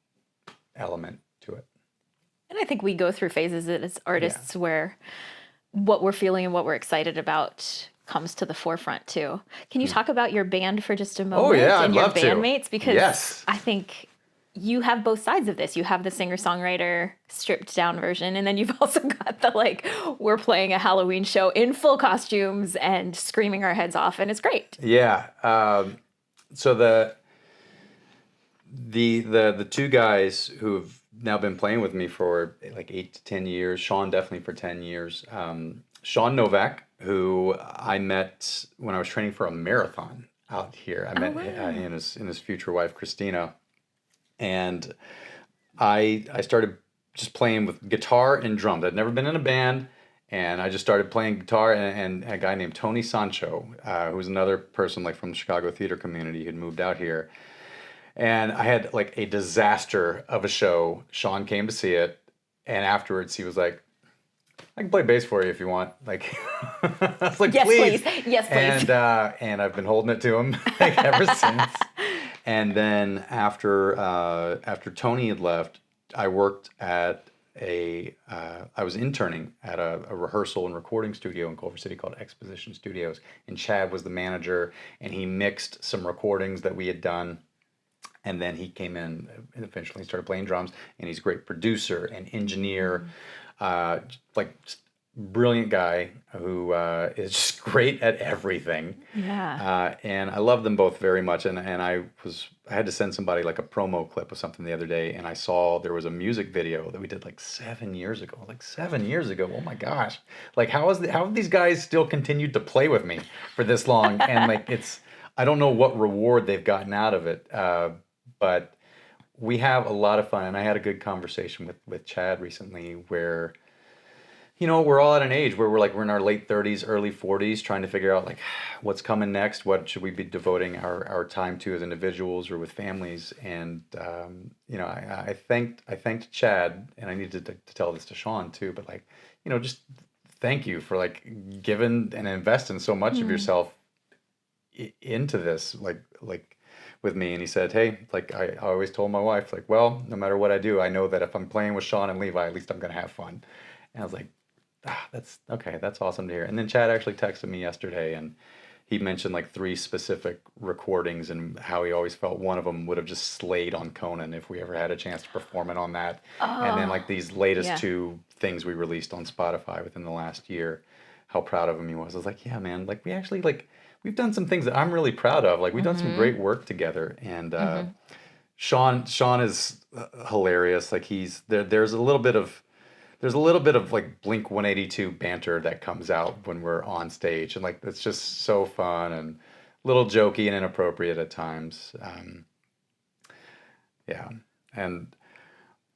element to it. And I think we go through phases as artists where what we're feeling and what we're excited about comes to the forefront too. Can you talk about your band for just a moment? Oh yeah, and I'd your love to. bandmates? Because yes. I think you have both sides of this. You have the singer-songwriter stripped down version, and then you've also got the like, we're playing a Halloween show in full costumes and screaming our heads off, and it's great. Yeah. So the two guys who've now been playing with me for like 8 to 10 years, Sean definitely for 10 years. Sean Novak, who I met when I was training for a marathon out here. I met he and his future wife, Christina. And I started just playing with guitar and drums. I'd never been in a band, and I just started playing guitar. And a guy named Tony Sancho, who's another person like from the Chicago theater community who'd moved out here. And I had like a disaster of a show. Sean came to see it, and afterwards he was like, I can play bass for you if you want. Like, I was like, yes, please. Yes, please. And I've been holding it to him like ever since. And then after Tony had left, I worked at I was interning at a rehearsal and recording studio in Culver City called Exposition Studios. And Chad was the manager, and he mixed some recordings that we had done. And then he came in and eventually started playing drums. And he's a great producer and engineer, like brilliant guy who is just great at everything. Yeah. And I love them both very much. And I had to send somebody like a promo clip of something the other day, and I saw there was a music video that we did like 7 years ago. Like 7 years ago. Oh my gosh. Like how have these guys still continued to play with me for this long? And like I don't know what reward they've gotten out of it. But we have a lot of fun. And I had a good conversation with Chad recently where, we're all at an age where we're in our late 30s, early 40s, trying to figure out like what's coming next. What should we be devoting our time to as individuals or with families? And, I thanked Chad, and I needed to tell this to Sean too, but like, just thank you for like giving and investing so much of yourself into this, like with me. And he said, hey, like I always told my wife, like, well, no matter what I do, I know that if I'm playing with Sean and Levi, at least I'm going to have fun. And I was like, that's okay. That's awesome to hear. And then Chad actually texted me yesterday, and he mentioned like 3 specific recordings and how he always felt one of them would have just slayed on Conan if we ever had a chance to perform it on that. And then like these latest 2 things we released on Spotify within the last year, how proud of him he was. I was like, yeah, man, like we actually we've done some things that I'm really proud of. Like we've done some great work together. And Sean is hilarious. Like there's a little bit of like Blink 182 banter that comes out when we're on stage, and like it's just so fun and a little jokey and inappropriate at times. And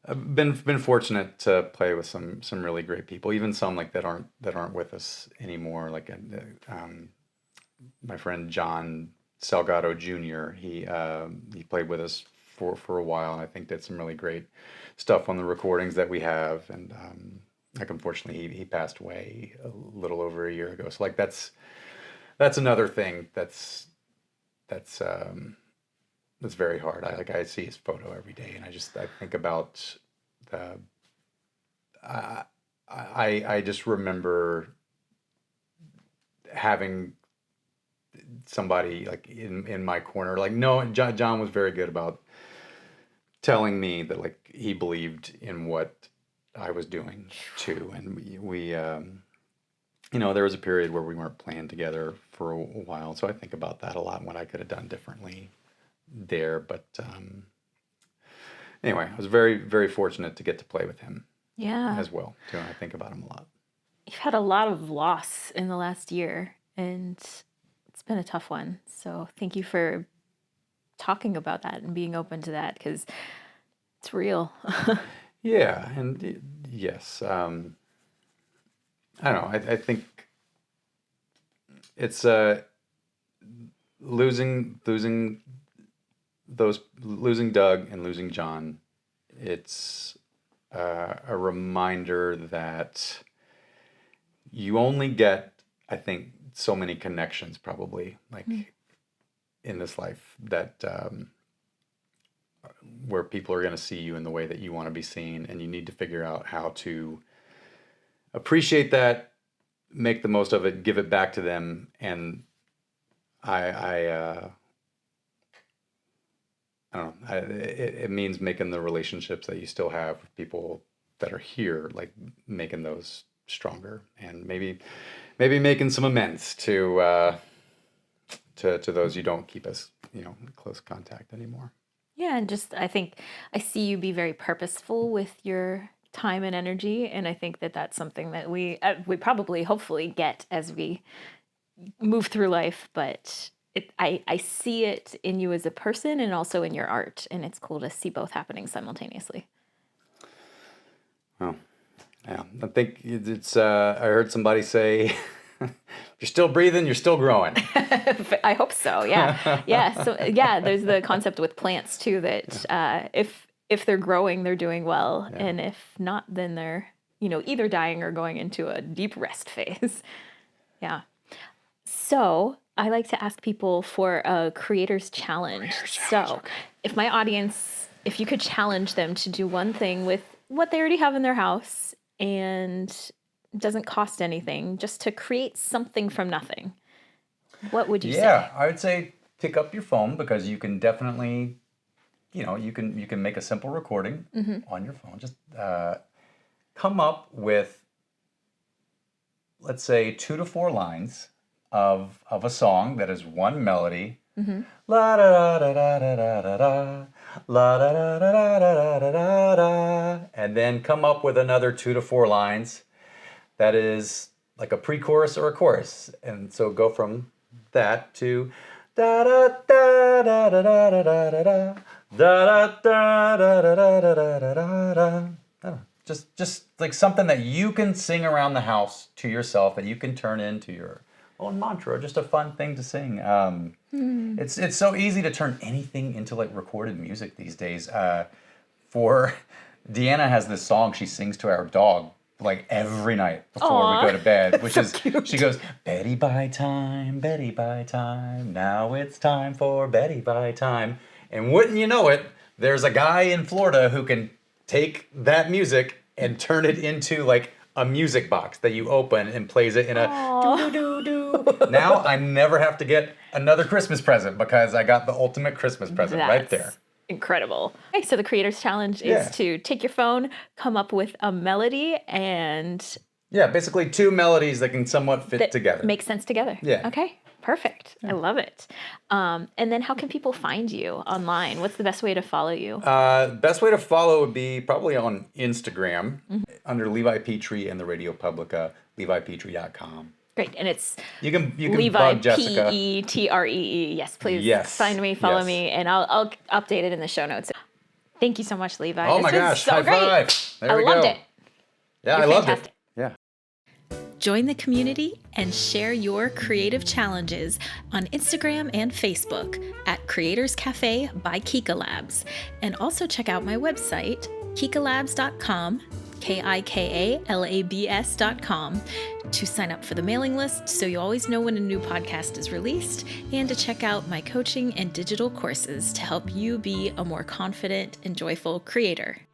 I've been fortunate to play with some really great people, even some like that aren't with us anymore. Like my friend John Salgado Jr. He played with us for a while, and I think did some really great stuff on the recordings that we have. And like unfortunately he passed away a little over a year ago. So like that's another thing that's very hard. I see his photo every day, and I think about I just remember having somebody like in my corner. Like no, John was very good about telling me that like he believed in what I was doing too. And we there was a period where we weren't playing together for a while. So I think about that a lot and what I could have done differently there. But anyway, I was very, very fortunate to get to play with him as well. So I think about him a lot. You've had a lot of loss in the last year, and it's been a tough one. So thank you for talking about that and being open to that, because it's real. Yeah, and yes, I don't know. I think it's losing Doug and losing John. It's a reminder that you only get, I think, so many connections probably like in this life that where people are going to see you in the way that you want to be seen, and you need to figure out how to appreciate that, make the most of it, give it back to them. And I don't know, it means making the relationships that you still have with people that are here, like making those stronger, and maybe making some amends to those you don't keep as in close contact anymore. Yeah, and just I think I see you be very purposeful with your time and energy, and I think that that's something that we probably hopefully get as we move through life. But I see it in you as a person and also in your art, and it's cool to see both happening simultaneously. Well, yeah, I think it's. I heard somebody say, "If you're still breathing, you're still growing." I hope so. Yeah, yeah. So yeah, there's the concept with plants too that if they're growing, they're doing well, and if not, then they're either dying or going into a deep rest phase. Yeah. So I like to ask people for a creator's challenge. If my audience, if you could challenge them to do one thing with what they already have in their house and doesn't cost anything, just to create something from nothing, what would you say? Yeah, I would say pick up your phone, because you can definitely, you can make a simple recording on your phone. Just come up with, let's say, 2 to 4 lines of a song that is one melody. La da da da da da da da, la da da da da da da da da, and then come up with another 2 to 4 lines that is like a pre-chorus or a chorus, and so go from that to da da da da da da da da da da da da da da da. Just like something that you can sing around the house to yourself, that you can turn into your own mantra, or just a fun thing to sing. It's so easy to turn anything into like recorded music these days. For Deanna has this song she sings to our dog like every night before we go to bed, which is cute. She goes, Betty by time, now it's time for Betty by time. And wouldn't you know it, there's a guy in Florida who can take that music and turn it into like a music box that you open and plays it in a do-do-do-do. Now I never have to get another Christmas present, because I got the ultimate Christmas present right there. Incredible. Okay, so the Creator's Challenge is to take your phone, come up with a melody, and... Yeah, basically 2 melodies that can somewhat fit together. Make sense together. Yeah. Okay, perfect. I love it. And then how can people find you online? What's the best way to follow you? Best way to follow would be probably on Instagram, under Levi Petree and the Radio Publica, levipetree.com. Great, and it's you can Levi, bug Jessica. Petree. Yes, please. Yes. Find me, follow me, and I'll update it in the show notes. Thank you so much, Levi. Oh my gosh! So high great. Five! There we go. I loved it. Yeah, You're I loved fantastic. it. Yeah. Join the community and share your creative challenges on Instagram and Facebook at Creators Cafe by Kika Labs. And also check out my website, kikalabs.com, KIKALABS.com, to sign up for the mailing list so you always know when a new podcast is released, and to check out my coaching and digital courses to help you be a more confident and joyful creator.